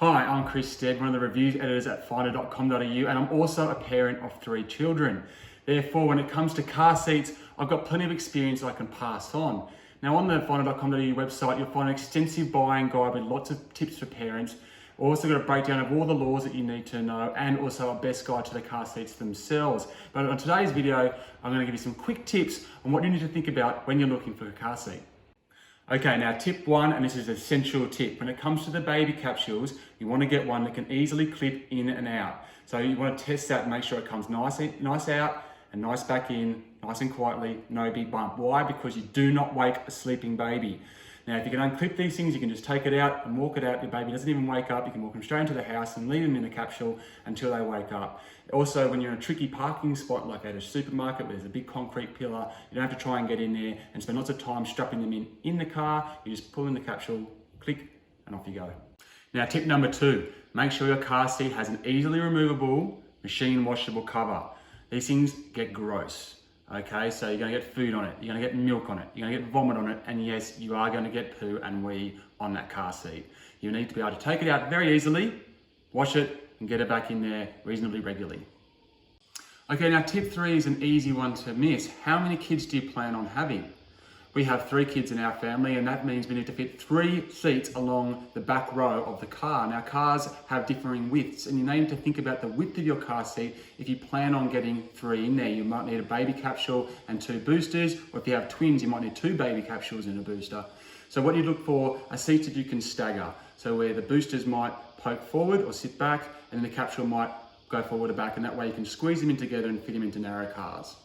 Hi, I'm Stead, one of the reviews editors at finder.com.au, and I'm also a parent of 3 children. Therefore, when it comes to car seats, I've got plenty of experience I can pass on. Now, on the finder.com.au website, you'll find an extensive buying guide with lots of tips for parents. We've also got a breakdown of all the laws that you need to know and also a best guide to the car seats themselves. But on today's video, I'm going to give you some quick tips on what you need to think about when you're looking for a car seat. Okay, now tip 1, and this is an essential tip. When it comes to the baby capsules, you want to get one that can easily clip in and out. So you want to test that and make sure it comes nice out and nice back in, nice and quietly, no big bump. Why? Because you do not wake a sleeping baby. Now, if you can unclip these things, you can just take it out and walk it out. Your baby doesn't even wake up. You can walk them straight into the house and leave them in the capsule until they wake up. Also, when you're in a tricky parking spot, like at a supermarket where there's a big concrete pillar, you don't have to try and get in there and spend lots of time strapping them in the car. You just pull in the capsule, click, and off you go. Now, tip number 2, make sure your car seat has an easily removable, machine washable cover. These things get gross. Okay, so you're gonna get food on it, you're gonna get milk on it, you're gonna get vomit on it, and yes, you are gonna get poo and wee on that car seat. You need to be able to take it out very easily, wash it, and get it back in there reasonably regularly. Okay, now tip 3 is an easy one to miss. How many kids do you plan on having? We have 3 kids in our family, and that means we need to fit 3 seats along the back row of the car. Now, cars have differing widths, and you need to think about the width of your car seat. If you plan on getting 3 in there, you might need a baby capsule and 2 boosters, or if you have twins, you might need 2 baby capsules and a booster. So what you look for are seats that you can stagger. So where the boosters might poke forward or sit back, and then the capsule might go forward or back, and that way you can squeeze them in together and fit them into narrow cars.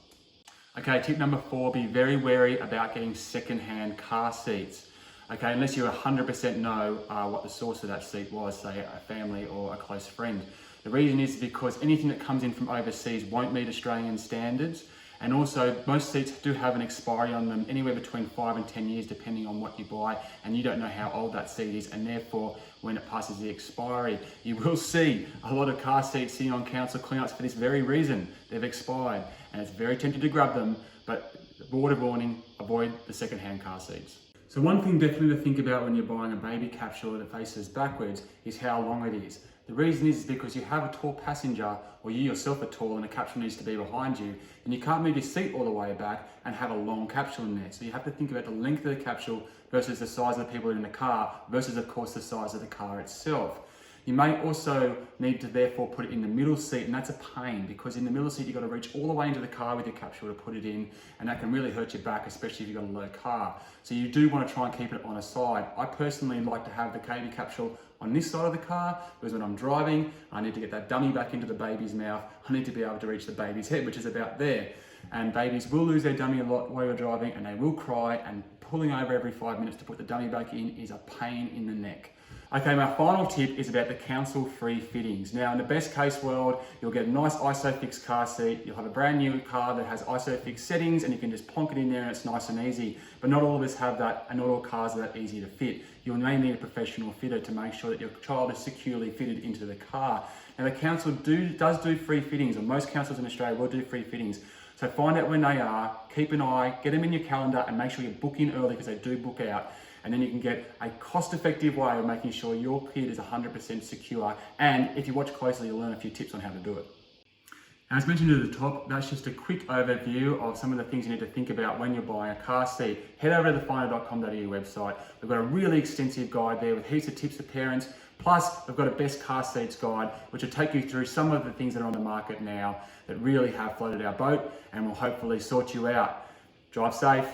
Okay, tip number 4, be very wary about getting second-hand car seats. Okay, unless you 100% know what the source of that seat was, say a family or a close friend. The reason is because anything that comes in from overseas won't meet Australian standards. And also, most seats do have an expiry on them, anywhere between 5 and 10 years, depending on what you buy, and you don't know how old that seat is, and therefore, when it passes the expiry, you will see a lot of car seats sitting on council cleanouts for this very reason. They've expired, and it's very tempting to grab them, but word of warning, avoid the second-hand car seats. So one thing definitely to think about when you're buying a baby capsule that faces backwards is how long it is. The reason is because you have a tall passenger, or you yourself are tall and the capsule needs to be behind you, and you can't move your seat all the way back and have a long capsule in there. So you have to think about the length of the capsule versus the size of the people in the car versus, of course, the size of the car itself. You may also need to therefore put it in the middle seat, and that's a pain because in the middle seat you've got to reach all the way into the car with your capsule to put it in, and that can really hurt your back, especially if you've got a low car. So you do want to try and keep it on a side. I personally like to have the baby capsule on this side of the car because when I'm driving, I need to get that dummy back into the baby's mouth. I need to be able to reach the baby's head, which is about there. And babies will lose their dummy a lot while you're driving, and they will cry, and pulling over every 5 minutes to put the dummy back in is a pain in the neck. Okay, my final tip is about the council-free fittings. Now, in the best case world, you'll get a nice ISOFIX car seat. You'll have a brand new car that has ISOFIX settings, and you can just plonk it in there and it's nice and easy. But not all of us have that, and not all cars are that easy to fit. You may need a professional fitter to make sure that your child is securely fitted into the car. Now, the council does do free fittings, or most councils in Australia will do free fittings. So find out when they are, keep an eye, get them in your calendar, and make sure you book in early because they do book out. And then you can get a cost-effective way of making sure your kid is 100% secure. And if you watch closely, you'll learn a few tips on how to do it. As mentioned at the top, that's just a quick overview of some of the things you need to think about when you're buying a car seat. Head over to the finder.com.au website. We've got a really extensive guide there with heaps of tips for parents. Plus, we've got a best car seats guide, which will take you through some of the things that are on the market now that really have floated our boat and will hopefully sort you out. Drive safe.